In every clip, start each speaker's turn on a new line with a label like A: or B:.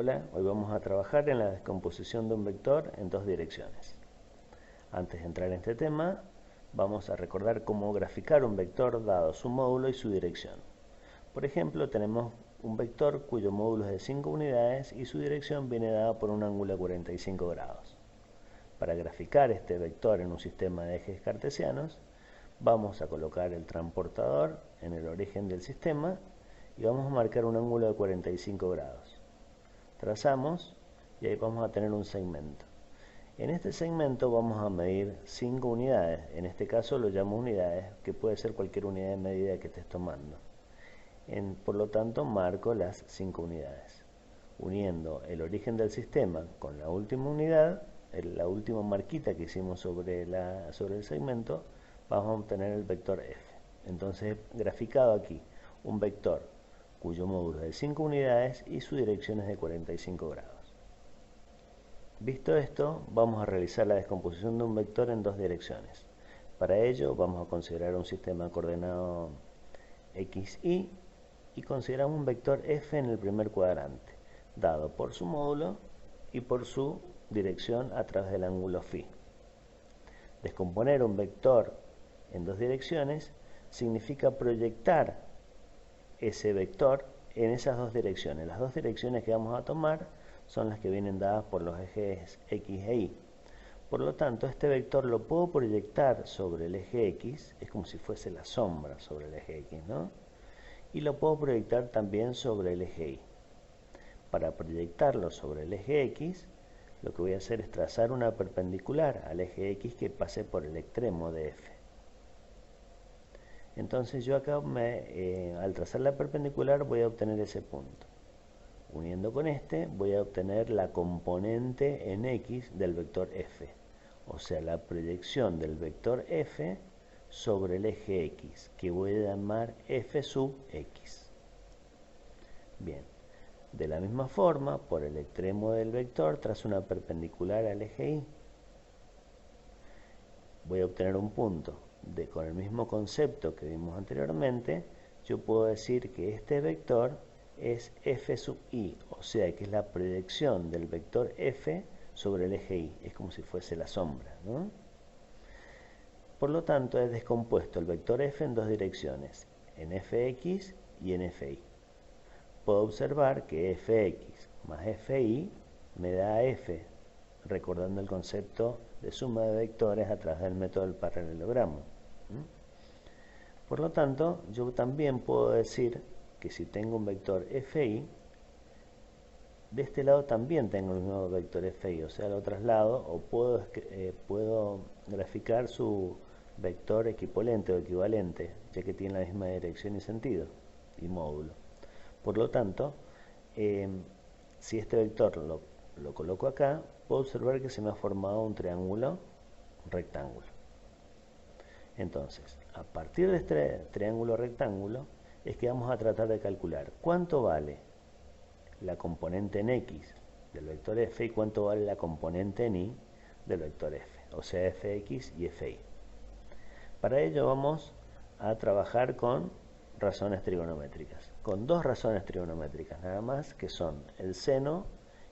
A: Hola, hoy vamos a trabajar en la descomposición de un vector en dos direcciones. Antes de entrar en este tema, vamos a recordar cómo graficar un vector dado su módulo y su dirección. Por ejemplo, tenemos un vector cuyo módulo es de 5 unidades y su dirección viene dada por un ángulo de 45 grados. Para graficar este vector en un sistema de ejes cartesianos, vamos a colocar el transportador en el origen del sistema y vamos a marcar un ángulo de 45 grados. Trazamos y ahí vamos a tener un segmento. En este segmento vamos a medir 5 unidades, en este caso lo llamo unidades, que puede ser cualquier unidad de medida que estés tomando. Por lo tanto, marco las 5 unidades. Uniendo el origen del sistema con la última unidad, la última marquita que hicimos sobre el segmento, vamos a obtener el vector f. Entonces, graficado aquí, un vector cuyo módulo es de 5 unidades y su dirección es de 45 grados. Visto esto, vamos a realizar la descomposición de un vector en dos direcciones. Para ello vamos a considerar un sistema coordenado x, y consideramos un vector f en el primer cuadrante, dado por su módulo y por su dirección a través del ángulo φ. Descomponer un vector en dos direcciones significa proyectar ese vector en esas dos direcciones. Las dos direcciones que vamos a tomar son las que vienen dadas por los ejes x e y. Por lo tanto, este vector lo puedo proyectar sobre el eje x, es como si fuese la sombra sobre el eje x, ¿no? Y lo puedo proyectar también sobre el eje y. Para proyectarlo sobre el eje x, lo que voy a hacer es trazar una perpendicular al eje x que pase por el extremo de f. Entonces yo acá, al trazar la perpendicular, voy a obtener ese punto. Uniendo con este, voy a obtener la componente en x del vector f. O sea, la proyección del vector f sobre el eje x, que voy a llamar f sub x. Bien, de la misma forma, por el extremo del vector, trazo una perpendicular al eje y. Voy a obtener un punto. Con el mismo concepto que vimos anteriormente, yo puedo decir que este vector es f sub i, o sea que es la proyección del vector f sobre el eje y, es como si fuese la sombra, ¿no? Por lo tanto, he descompuesto el vector f en dos direcciones, en fx y en fi. Puedo observar que fx más fi me da f, recordando el concepto de suma de vectores a través del método del paralelogramo. Por lo tanto, yo también puedo decir que si tengo un vector fi, de este lado también tengo el mismo vector fi, o sea, lo traslado o puedo graficar su vector equivalente o equivalente, ya que tiene la misma dirección y sentido y módulo. Por lo tanto, si este vector lo coloco acá, puedo observar que se me ha formado un triángulo rectángulo. Entonces, a partir de este triángulo rectángulo, es que vamos a tratar de calcular cuánto vale la componente en x del vector f y cuánto vale la componente en y del vector f, o sea, fx y fi. Para ello vamos a trabajar con razones trigonométricas, con dos razones trigonométricas nada más, que son el seno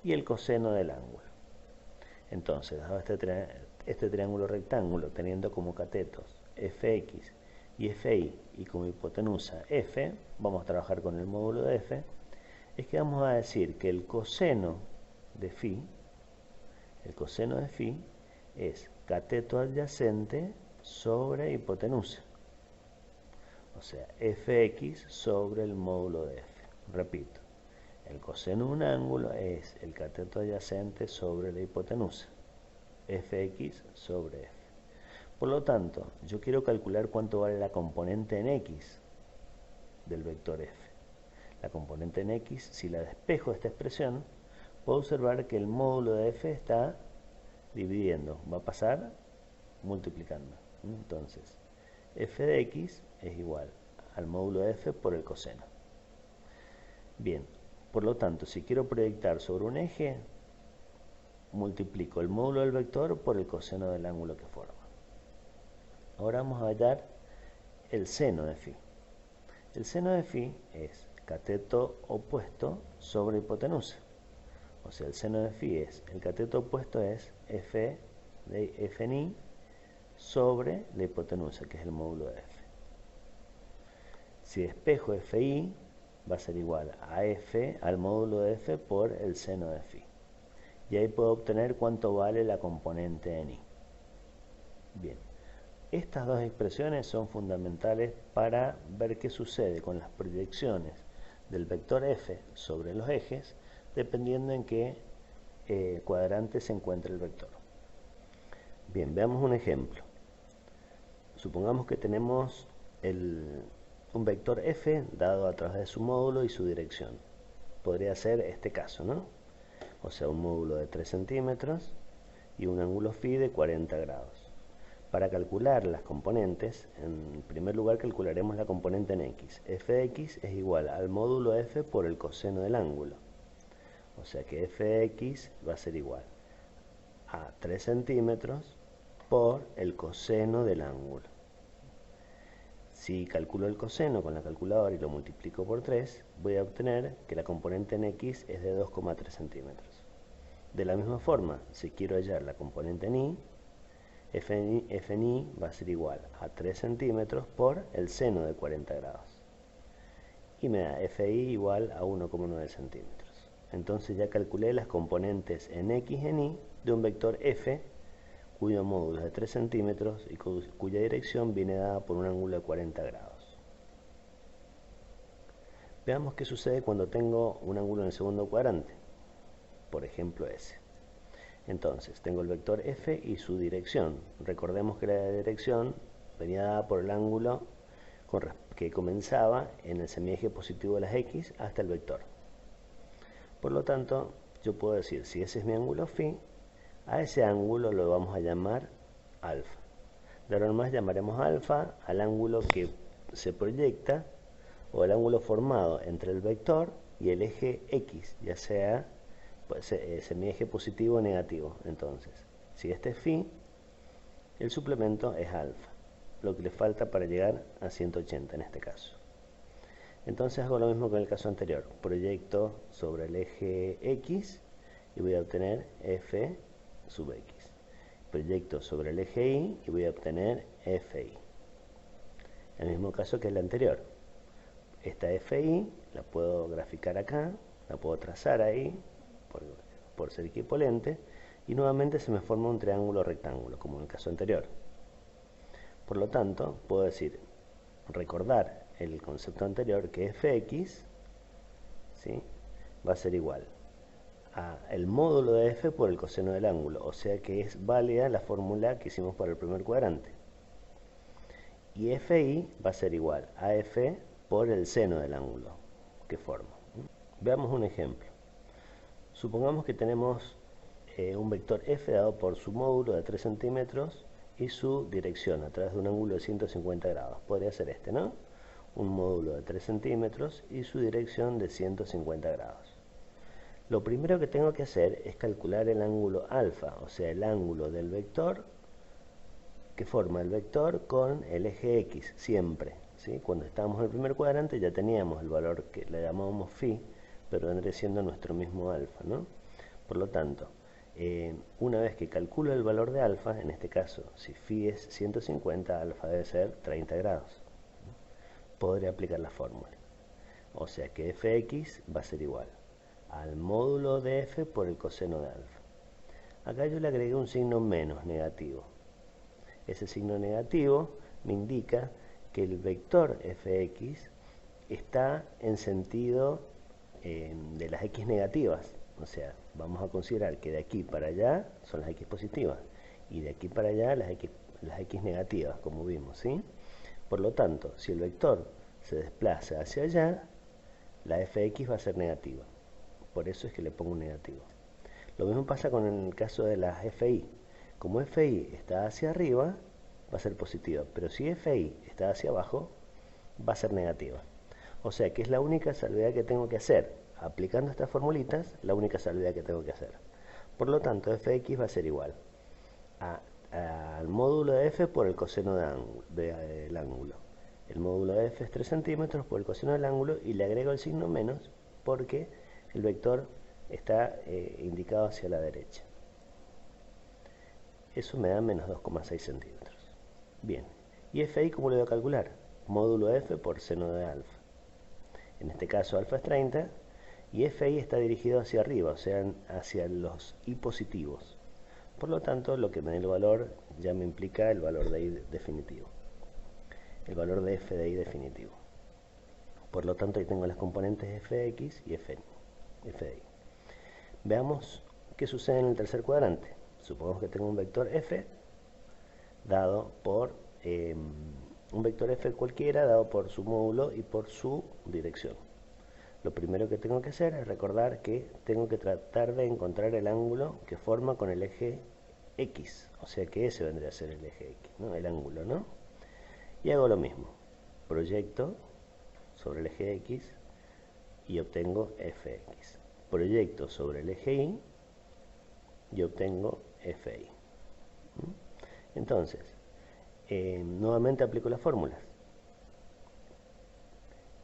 A: y el coseno del ángulo. Entonces, dado este triángulo rectángulo, teniendo como catetos fx y fi y como hipotenusa f, vamos a trabajar con el módulo de f, es que vamos a decir que el coseno de phi es cateto adyacente sobre hipotenusa, o sea, fx sobre el módulo de f. Repito, el coseno de un ángulo es el cateto adyacente sobre la hipotenusa, fx sobre f. Por lo tanto, yo quiero calcular cuánto vale la componente en x del vector f. La componente en x, si la despejo esta expresión, puedo observar que el módulo de f está dividiendo, va a pasar multiplicando. Entonces, f de x es igual al módulo de f por el coseno. Bien, por lo tanto, si quiero proyectar sobre un eje, multiplico el módulo del vector por el coseno del ángulo que forma. Ahora vamos a hallar el seno de phi. El seno de phi es cateto opuesto sobre hipotenusa. o sea, el seno de phi es, el cateto opuesto es f de f en i sobre la hipotenusa, que es el módulo de f. Si despejo fi, va a ser igual a f al módulo de f por el seno de phi. Y ahí puedo obtener cuánto vale la componente en i. Bien, estas dos expresiones son fundamentales para ver qué sucede con las proyecciones del vector f sobre los ejes, dependiendo en qué cuadrante se encuentra el vector. Bien, veamos un ejemplo. Supongamos que tenemos un vector f dado a través de su módulo y su dirección. Podría ser este caso, ¿no? O sea, un módulo de 3 centímetros y un ángulo phi de 40 grados. Para calcular las componentes, en primer lugar calcularemos la componente en x. F de x es igual al módulo f por el coseno del ángulo. O sea que f de x va a ser igual a 3 centímetros por el coseno del ángulo. Si calculo el coseno con la calculadora y lo multiplico por 3, voy a obtener que la componente en x es de 2,3 centímetros. De la misma forma, si quiero hallar la componente en y, f en y va a ser igual a 3 centímetros por el seno de 40 grados. Y me da fi igual a 1,9 centímetros. Entonces ya calculé las componentes en x en y de un vector f cuyo módulo es de 3 centímetros y cuya dirección viene dada por un ángulo de 40 grados. Veamos qué sucede cuando tengo un ángulo en el segundo cuadrante, por ejemplo ese. Entonces, tengo el vector f y su dirección. Recordemos que la dirección venía dada por el ángulo que comenzaba en el semieje positivo de las x hasta el vector. Por lo tanto, yo puedo decir, si ese es mi ángulo phi, a ese ángulo lo vamos a llamar alfa. De ahora en más llamaremos alfa al ángulo que se proyecta o el ángulo formado entre el vector y el eje x, ya sea semieje positivo o negativo. Entonces, si este es phi, el suplemento es alfa, lo que le falta para llegar a 180 en este caso. Entonces hago lo mismo que en el caso anterior, proyecto sobre el eje x y voy a obtener f sub x. Proyecto sobre el eje y voy a obtener fi. El mismo caso que el anterior. Esta fi la puedo graficar acá, la puedo trazar ahí por ser equipolente y nuevamente se me forma un triángulo rectángulo como en el caso anterior. Por lo tanto, puedo decir, recordar el concepto anterior que fx, ¿sí?, va a ser igual a el módulo de f por el coseno del ángulo, o sea que es válida la fórmula que hicimos para el primer cuadrante. Y fi va a ser igual a f por el seno del ángulo que formo. Veamos un ejemplo. Supongamos que tenemos un vector f dado por su módulo de 3 centímetros y su dirección a través de un ángulo de 150 grados. Podría ser este, ¿no? Un módulo de 3 centímetros y su dirección de 150 grados. Lo primero que tengo que hacer es calcular el ángulo alfa, o sea, el ángulo del vector que forma el vector con el eje x, siempre, ¿sí? Cuando estábamos en el primer cuadrante ya teníamos el valor que le llamábamos phi, pero vendría siendo nuestro mismo alfa, ¿no? Por lo tanto, una vez que calculo el valor de alfa, en este caso, si phi es 150, alfa debe ser 30 grados. Podré aplicar la fórmula. O sea que fx va a ser igual al módulo de f por el coseno de alfa. Acá yo le agregué un signo menos negativo. Ese signo negativo me indica que el vector fx está en sentido de las x negativas. O sea, vamos a considerar que de aquí para allá son las x positivas y de aquí para allá las x negativas, como vimos, ¿sí? Por lo tanto, si el vector se desplaza hacia allá, la fx va a ser negativa. Por eso es que le pongo un negativo. Lo mismo pasa con el caso de las fi. Como fi está hacia arriba, va a ser positiva, pero si fi está hacia abajo, va a ser negativa. O sea que es la única salvedad que tengo que hacer. Aplicando estas formulitas, la única salvedad que tengo que hacer. Por lo tanto, fx va a ser igual al módulo de f por el coseno del ángulo. El módulo de f es 3 centímetros por el coseno del ángulo y le agrego el signo menos porque el vector está indicado hacia la derecha. Eso me da menos 2,6 centímetros. Bien, ¿y FI cómo lo voy a calcular? Módulo F por seno de alfa. En este caso alfa es 30 y FI está dirigido hacia arriba, o sea, hacia los I positivos. Por lo tanto, lo que me dé el valor ya me implica el valor de I definitivo. El valor de F de I definitivo. Por lo tanto, ahí tengo las componentes Fx y F de I. Veamos qué sucede en el tercer cuadrante. Supongamos que tengo un vector F dado por un vector F cualquiera dado por su módulo y por su dirección. Lo primero que tengo que hacer es recordar que tengo que tratar de encontrar el ángulo que forma con el eje X, o sea que ese vendría a ser el eje X, ¿no? El ángulo, ¿no? Y hago lo mismo, proyecto sobre el eje X y obtengo Fx. Proyecto sobre el eje Y y obtengo Fi. Entonces, nuevamente aplico las fórmulas.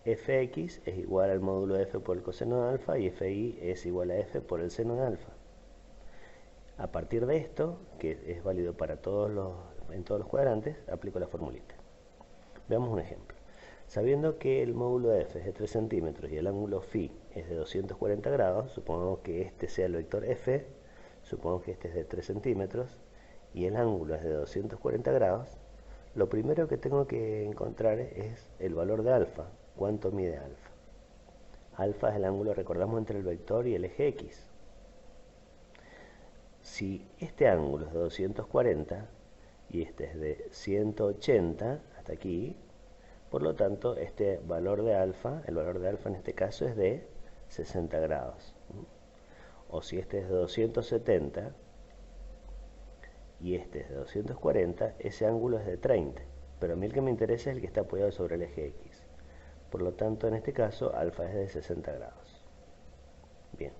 A: Fx es igual al módulo de f por el coseno de alfa y Fi es igual a f por el seno de alfa. A partir de esto, que es válido para en todos los cuadrantes, aplico la formulita. Veamos un ejemplo. Sabiendo que el módulo de f es de 3 centímetros y el ángulo φ es de 240 grados, supongamos que este sea el vector f, supongamos que este es de 3 centímetros y el ángulo es de 240 grados, lo primero que tengo que encontrar es el valor de alfa. ¿Cuánto mide alfa? Alfa es el ángulo, recordamos, entre el vector y el eje X. Si este ángulo es de 240 y este es de 180 hasta aquí, por lo tanto este valor de alfa, el valor de alfa en este caso es de 60 grados. O si este es de 270 y este es de 240, ese ángulo es de 30. Pero a mí el que me interesa es el que está apoyado sobre el eje X. Por lo tanto, en este caso, alfa es de 60 grados. Bien,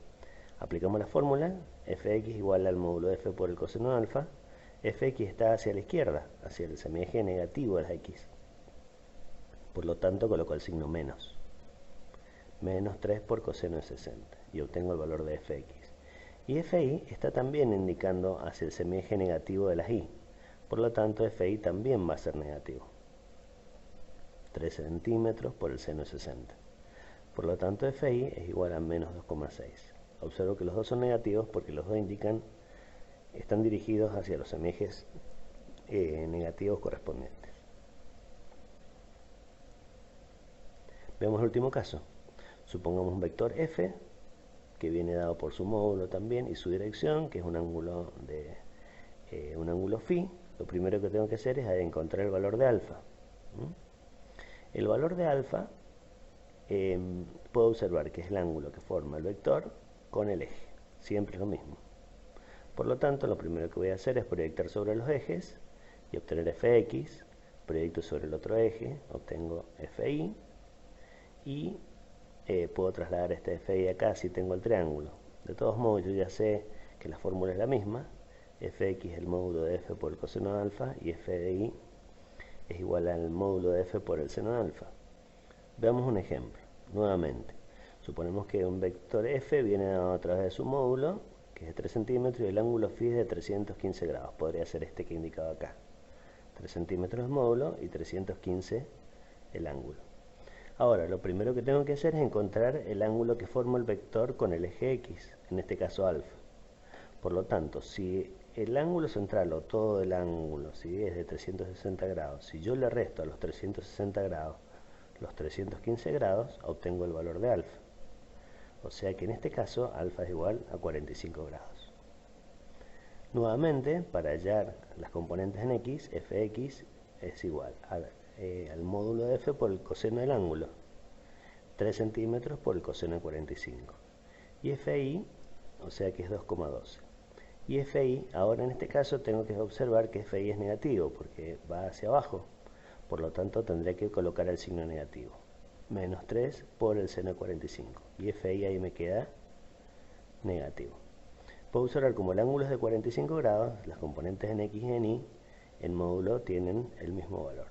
A: aplicamos la fórmula, Fx igual al módulo de f por el coseno de alfa. Fx está hacia la izquierda, hacia el semieje negativo de la x. Por lo tanto, coloco el signo menos. Menos 3 por coseno de 60. Y obtengo el valor de Fx. Y Fi está también indicando hacia el semieje negativo de las y. Por lo tanto, Fi también va a ser negativo. 3 centímetros por el seno de 60. Por lo tanto, Fi es igual a menos 2,6. Observo que los dos son negativos porque los dos están dirigidos hacia los semiejes negativos correspondientes. Veamos el último caso. Supongamos un vector f que viene dado por su módulo también y su dirección, que es un ángulo φ. Lo primero que tengo que hacer es encontrar el valor de alfa. El valor de alfa puedo observar que es el ángulo que forma el vector con el eje. Siempre es lo mismo. Por lo tanto, lo primero que voy a hacer es proyectar sobre los ejes y obtener Fx. Proyecto sobre el otro eje, obtengo Fi. Y puedo trasladar este Fi acá si tengo el triángulo. De todos modos, yo ya sé que la fórmula es la misma. Fx es el módulo de f por el coseno de alfa y f de i es igual al módulo de f por el seno de alfa. Veamos un ejemplo. Nuevamente, suponemos que un vector f viene dado a través de su módulo, que es de 3 centímetros, y el ángulo φ es de 315 grados. Podría ser este que he indicado acá. 3 centímetros el módulo y 315 el ángulo. Ahora, lo primero que tengo que hacer es encontrar el ángulo que forma el vector con el eje X, en este caso alfa. Por lo tanto, si el ángulo central o todo el ángulo es de 360 grados, si yo le resto a los 360 grados los 315 grados, obtengo el valor de alfa. O sea que en este caso alfa es igual a 45 grados. Nuevamente, para hallar las componentes en x, fx es igual al módulo de f por el coseno del ángulo, 3 centímetros por el coseno de 45. Y fi, o sea que es 2,12. Y Fi, ahora en este caso tengo que observar que Fi es negativo porque va hacia abajo. Por lo tanto tendré que colocar el signo negativo. Menos 3 por el seno de 45. Y Fi ahí me queda negativo. Puedo observar como el ángulo es de 45 grados, las componentes en X y en Y, en módulo tienen el mismo valor.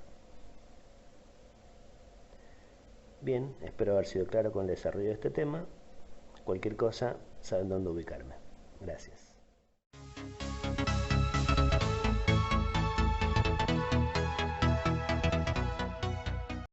A: Bien, espero haber sido claro con el desarrollo de este tema. Cualquier cosa, saben dónde ubicarme. Gracias.